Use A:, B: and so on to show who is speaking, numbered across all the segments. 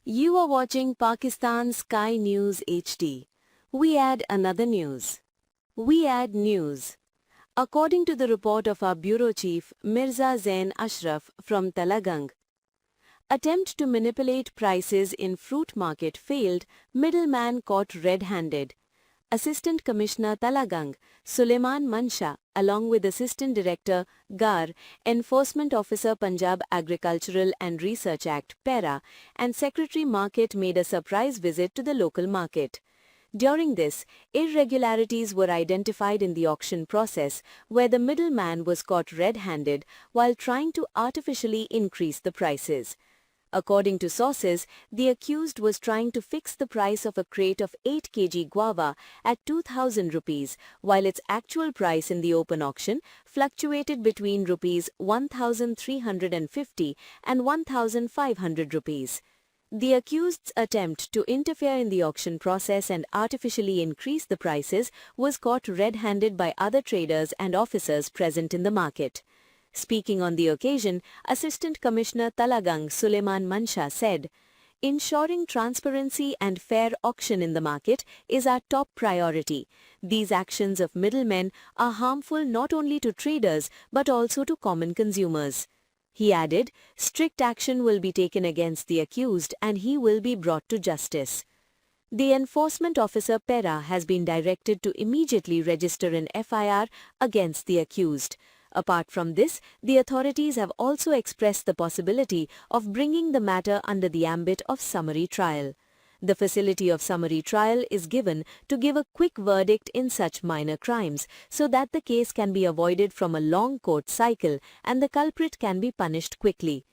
A: You are watching Pakistan Sky News HD. We add another news. We add news. According to the report of our bureau chief Mirza Zain Ashraf from Talagang, attempt to manipulate prices in fruit market failed, middleman caught red-handed. Assistant Commissioner Talagang, Suleiman Mansha, along with Assistant Director, GAR, Enforcement Officer Punjab Agricultural and Research Act, PERA, and Secretary Market made a surprise visit to the local market. During this, irregularities were identified in the auction process where the middleman was caught red-handed while trying to artificially increase the prices. According to sources, the accused was trying to fix the price of a crate of 8 kg guava at 2,000 rupees, while its actual price in the open auction fluctuated between rupees 1,350 and 1,500 rupees. The accused's attempt to interfere in the auction process and artificially increase the prices was caught red-handed by other traders and officers present in the market. Speaking on the occasion, Assistant Commissioner Talagang Suleiman Mansha said, "Ensuring transparency and fair auction in the market is our top priority. These actions of middlemen are harmful not only to traders but also to common consumers." He added, strict action will be taken against the accused and he will be brought to justice. The enforcement officer PERA has been directed to immediately register an FIR against the accused. Apart from this, the authorities have also expressed the possibility of bringing the matter under the ambit of summary trial. The facility of summary trial is given to give a quick verdict in such minor crimes so that the case can be avoided from a long court cycle and the culprit can be punished quickly.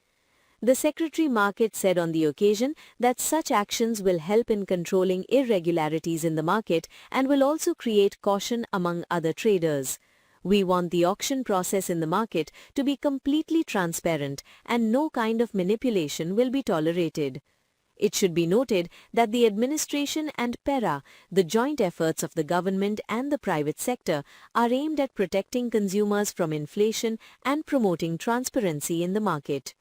A: The Secretary Market said on the occasion that such actions will help in controlling irregularities in the market and will also create caution among other traders. We want the auction process in the market to be completely transparent and no kind of manipulation will be tolerated. It should be noted that the administration and PERA, the joint efforts of the government and the private sector, are aimed at protecting consumers from inflation and promoting transparency in the market.